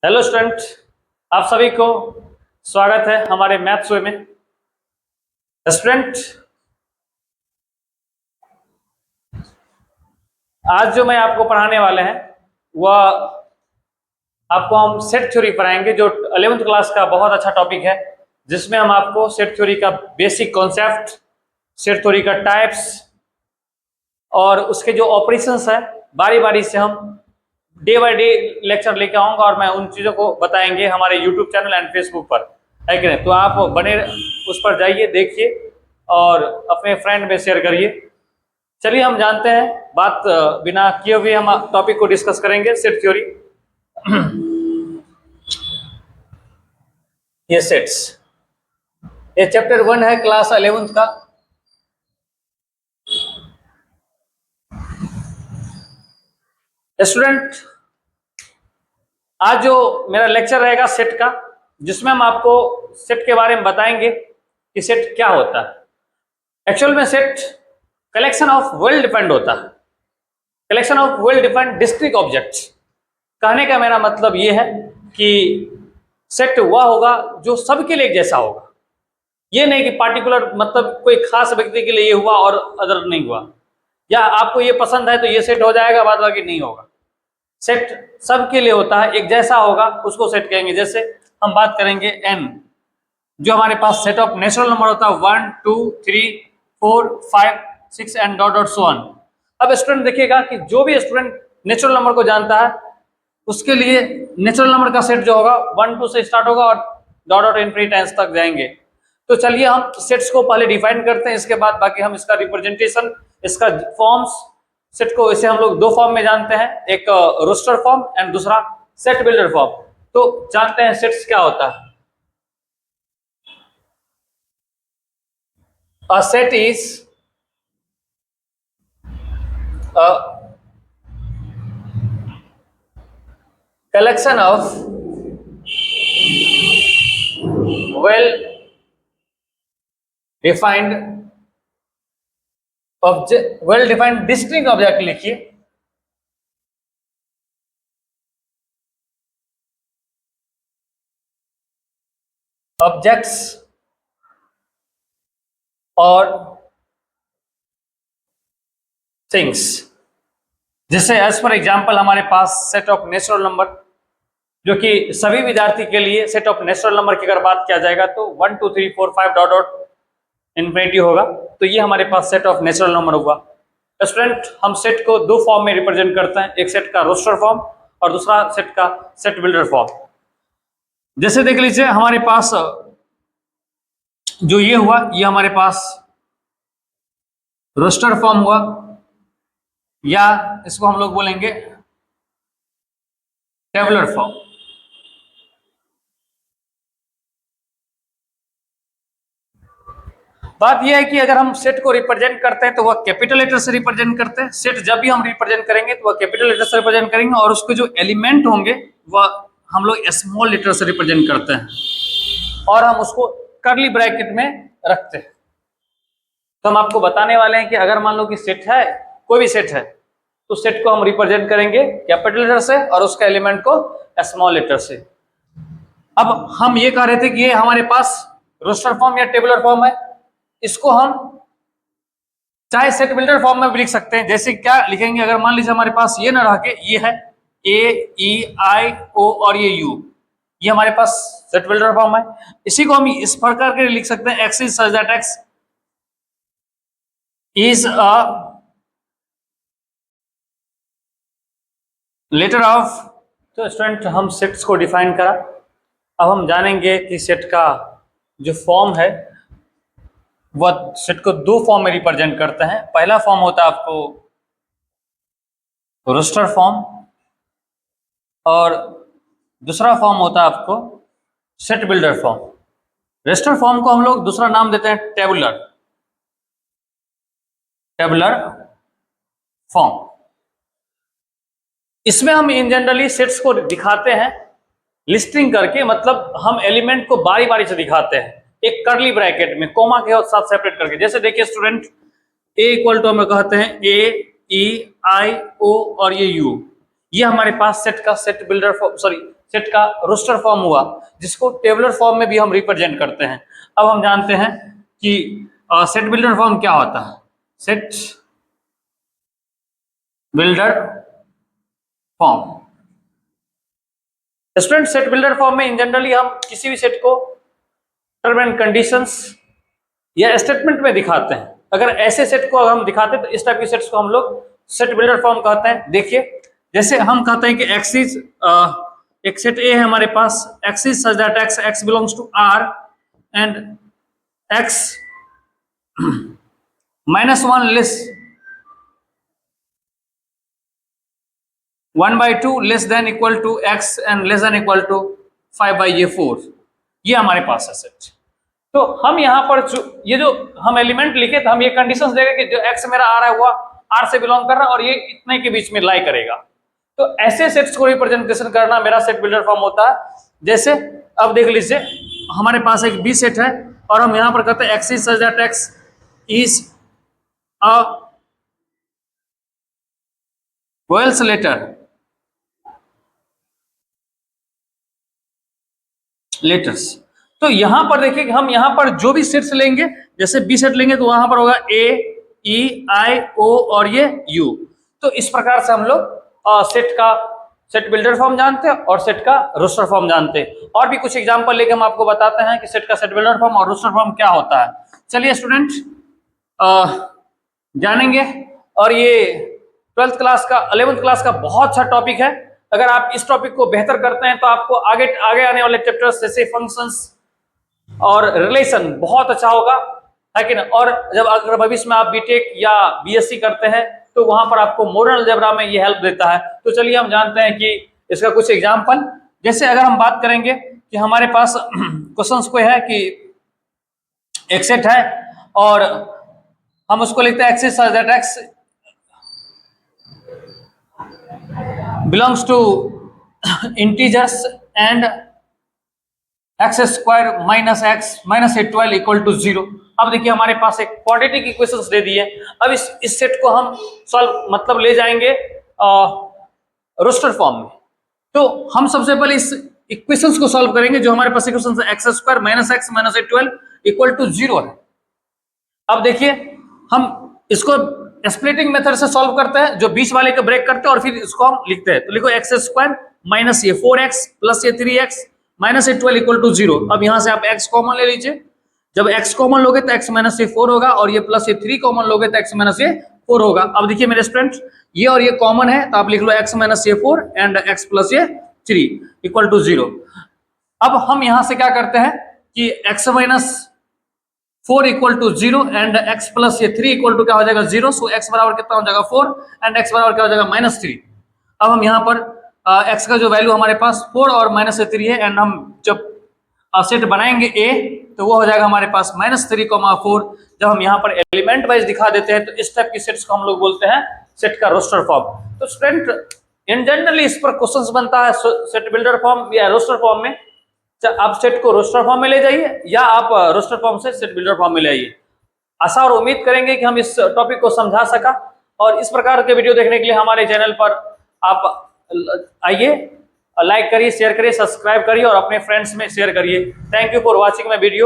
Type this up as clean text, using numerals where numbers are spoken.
Hello student, आप सभी को स्वागत है हमारे मैथ्स वे में। स्टूडेंट, आज जो मैं आपको पढ़ाने वाले हैं वह आपको हम सेट थ्योरी पढ़ाएंगे, जो 11th क्लास का बहुत अच्छा टॉपिक है, जिसमें हम आपको सेट थ्योरी का बेसिक कॉन्सेप्ट, सेट थ्योरी का टाइप्स और उसके जो ऑपरेशंस है बारी बारी से हम डे बाय डे लेक्चर लेके आऊंगा और मैं उन चीज़ों को बताएंगे हमारे यूट्यूब चैनल एंड फेसबुक पर, है कि नहीं। तो आप बने उस पर जाइए, देखिए और अपने फ्रेंड में शेयर करिए। चलिए हम जानते हैं, बात बिना किए हुए हम टॉपिक को डिस्कस करेंगे, सेट थ्योरी। ये सेट्स, ये चैप्टर 1 है क्लास 11th का। स्टूडेंट, आज जो मेरा लेक्चर रहेगा सेट का, जिसमें हम आपको सेट के बारे में बताएंगे कि सेट क्या होता है। एक्चुअल में set collection of well defined होता है, collection of well defined discrete objects. कहने का मेरा मतलब ये है कि सेट वह होगा जो सबके लिए एक जैसा होगा। ये नहीं कि पार्टिकुलर मतलब कोई खास व्यक्ति के लिए ये हुआ और अदर नहीं हुआ, या आपको ये पसंद है तो ये सेट हो जाएगा, बाद बाकी नहीं होगा। सेट सबके लिए होता है, एक जैसा होगा, उसको सेट कहेंगे। जैसे हम बात करेंगे n, जो हमारे पास सेट ऑफ नेचुरल नंबर होता है 1 2 3 4 5 6 and dot dot so on. अब स्टूडेंट देखिएगा कि जो भी स्टूडेंट नेचुरल नंबर को जानता है उसके लिए नेचुरल नंबर का सेट जो होगा 1 2 से स्टार्ट होगा और डॉट डॉट इनफिनिटी तक जाएंगे। तो चलिए हम सेट्स को पहले डिफाइन करते हैं, इसके बाद बाकी हम इसका रिप्रेजेंटेशन, इसका फॉर्म्स, सेट को इसे हम लोग दो फॉर्म में जानते हैं, एक रोस्टर फॉर्म एंड दूसरा सेट बिल्डर फॉर्म। तो जानते हैं सेट्स क्या होता है। A set is a collection of well defined object, well defined distinct object लिखिए, ऑब्जेक्ट्स और थिंग्स। जैसे एज फॉर एग्जाम्पल हमारे पास सेट ऑफ नेचुरल नंबर, जो कि सभी विद्यार्थी के लिए सेट ऑफ नेचुरल नंबर की अगर बात किया जाएगा तो 1 2 3 4 5 डॉट डॉट इन्फिनिटी होगा। तो ये हमारे पास सेट ऑफ नेचुरल नंबर हुआ। स्टूडेंट, हम सेट को दो फॉर्म में रिप्रेजेंट करते हैं, एक सेट का रोस्टर फॉर्म और दूसरा सेट का सेट बिल्डर फॉर्म। जैसे देख लीजिए हमारे पास जो ये हुआ, ये हमारे पास रोस्टर फॉर्म हुआ, या इसको हम लोग बोलेंगे टेबुलर फॉर्म। बात यह है कि अगर हम सेट को रिप्रेजेंट करते हैं तो वह कैपिटल लेटर से रिप्रेजेंट करते हैं। सेट जब भी हम रिप्रेजेंट करेंगे तो वह कैपिटल लेटर से रिप्रेजेंट करेंगे, और उसके जो एलिमेंट होंगे वह हम लोग स्मॉल लेटर से रिप्रेजेंट करते हैं, और हम उसको कर्ली ब्रैकेट में रखते हैं। तो हम आपको बताने वाले हैं कि अगर मान लो कि सेट है, कोई भी सेट है, तो सेट को हम रिप्रेजेंट करेंगे कैपिटल लेटर से और उसका एलिमेंट को स्मॉल लेटर से। अब हम ये कह रहे थे कि ये हमारे पास रोस्टर फॉर्म या टेबुलर फॉर्म है, इसको हम चाहे सेट बिल्डर फॉर्म में भी लिख सकते हैं। जैसे क्या लिखेंगे, अगर मान लीजिए हमारे पास ये ना रह के ये है ए ई आई ओ और ये यू, ये हमारे पास सेट बिल्डर फॉर्म है। इसी को हम इस प्रकार के लिख सकते हैं, x is such that x is a letter of. तो स्टूडेंट, हम सेट्स को डिफाइन करा। अब हम जानेंगे कि सेट का जो फॉर्म है वह सेट को दो फॉर्म में रिप्रेजेंट करते हैं। पहला फॉर्म होता है आपको रोस्टर फॉर्म, और दूसरा फॉर्म होता है आपको set builder form. Roster form को हम लोग दूसरा नाम देते हैं टेबुलर, टेबुलर फॉर्म। इसमें हम इन जनरली सेट्स को दिखाते हैं लिस्टिंग करके, मतलब हम एलिमेंट को बारी बारी से दिखाते हैं एक कर्ली ब्रैकेट में कोमा के साथ सेपरेट करके। जैसे देखिए स्टूडेंट, ए इक्वल टू हमें कहते हैं ए ई आई ओ और ये यू, ये हमारे पास सेट का सेट बिल्डर, सॉरी सेट का रोस्टर फॉर्म हुआ, जिसको टेबुलर फॉर्म में भी हम रिप्रेजेंट करते हैं। अब हम जानते हैं कि सेट बिल्डर फॉर्म क्या होता है। Set builder form, student set builder form में इन जनरली हम किसी भी सेट को टर्म एंड कंडीशंस या स्टेटमेंट में दिखाते हैं। अगर ऐसे सेट को हम दिखाते हैं तो इस टाइप के सेट्स को हम लोग सेट बिल्डर फॉर्म कहते हैं। देखिए, जैसे हम कहते हैं कि एक्स इज एक सेट ए है हमारे पास, x is such that x belongs to R and x -1 less 1/2 less than equal to x and less than equal to 5/4, ये हमारे पास है सेट। तो हम यहाँ पर ये जो हम एलिमेंट लिखे तो हम ये कंडीशंस देंगे कि जो एक्स मेरा आ रहा है वो आर से बिलोंग कर रहा है और ये इतने के बीच में लाई करेगा। तो ऐसे सेट्स को रिप्रेजेंटेशन करना मेरा सेट बिल्डर फॉर्म होता है। जैसे अब देख लीजिए, हमारे पास एक बी सेट है और हम यहाँ पर कहते हैं x is such that x is a vowels letters. तो यहां पर देखिए कि हम यहां पर जो भी सेट्स लेंगे, जैसे बी सेट लेंगे तो वहां पर होगा ए, ई, आई, ओ और ये यू। तो इस प्रकार से हम लोग सेट का सेट बिल्डर फॉर्म जानते हैं और सेट का रोस्टर फॉर्म जानते हैं। और भी कुछ एग्जांपल लेके हम आपको बताते हैं कि सेट का सेट बिल्डर फॉर्म और रोस्टर फॉर्म क्या होता है। चलिए स्टूडेंट जानेंगे। और ये 12th क्लास का 11th क्लास का बहुत अच्छा टॉपिक है। अगर आप इस टॉपिक को बेहतर करते हैं तो आपको आगे आने वाले चैप्टर्स जैसे फंक्शंस और रिलेशन बहुत अच्छा होगा, है कि ना। और जब अगर भविष्य में आप बीटेक या बीएससी करते हैं तो वहां पर आपको मॉडर्न अलजेब्रा में ये हेल्प देता है। तो चलिए हम जानते हैं कि इसका कुछ एग्जाम्पल, जैसे अगर हम बात करेंगे कि हमारे पास क्वेश्चंस को है कि एक सेट है और हम उसको लिखते हैं x is such that x belongs to integers and x square minus x minus 12 equal to 0। अब देखिए हमारे पास एक क्वाड्रेटिक इक्वेशंस दे दी है। अब इस सेट को हम सॉल्व मतलब ले जाएंगे रोस्टर फॉर्म में। तो हम सबसे पहले इस इक्वेशंस को सॉल्व करेंगे। जो हमारे पास इक्वेशंस है x square minus x minus 12 equal to 0 है। अब देखिए हम इसको स्प्लिटिंग मेथड से सॉल्व करते हैं, जो बीच वाले को ब्रेक करते हैं और फिर इसको हम लिखते हैं। तो लिखो एक्स स्क्वायर माइनस ये 4x प्लस ये 3x माइनस 12 इक्वल टू 0। अब यहां से आप x कॉमन ले लीजिए। जब x कॉमन लोगे तो x माइनस 4 होगा और ये प्लस ये 3 कॉमन लोगे तो x माइनस 4 होगा। अब देखिए मेरे स्टूडेंट, ये और ये कॉमन है तो आप लिख लो x minus 4 and x plus 3 equal to 0। अब हम यहां से क्या करते हैं कि x minus 4 equal to 0 and x plus 3 equal to क्या हो जाएगा 0। सो x बराबर कितना हो जाएगा 4 एंड x बराबर क्या हो जाएगा -3। अब हम यहाँ पर x का जो वैल्यू हमारे पास 4 और -3 है एंड हम जब सेट बनाएंगे a तो वो हो जाएगा हमारे पास -3, 4। जब हम यहाँ पर एलिमेंट वाइज दिखा देते हैं तो इस टाइप की सेट्स को हम लोग बोलते हैं सेट का रोस्टर फॉर्म। तो स्टूडेंट इन जनरली इस पर क्वेश्चंस बनता है सेट बिल्डर फॉर्म या रोस्टर फॉर्म में। आप सेट को रोस्टर फॉर्म में ले जाइए या आप रोस्टर फॉर्म से सेट बिल्डर फॉर्म में ले आइए। आशा और उम्मीद करेंगे कि हम इस टॉपिक को समझा सका। और इस प्रकार के वीडियो देखने के लिए हमारे चैनल पर आप आइए, लाइक करिए, शेयर करिए, सब्सक्राइब करिए और अपने फ्रेंड्स में शेयर करिए। Thank you for watching my video.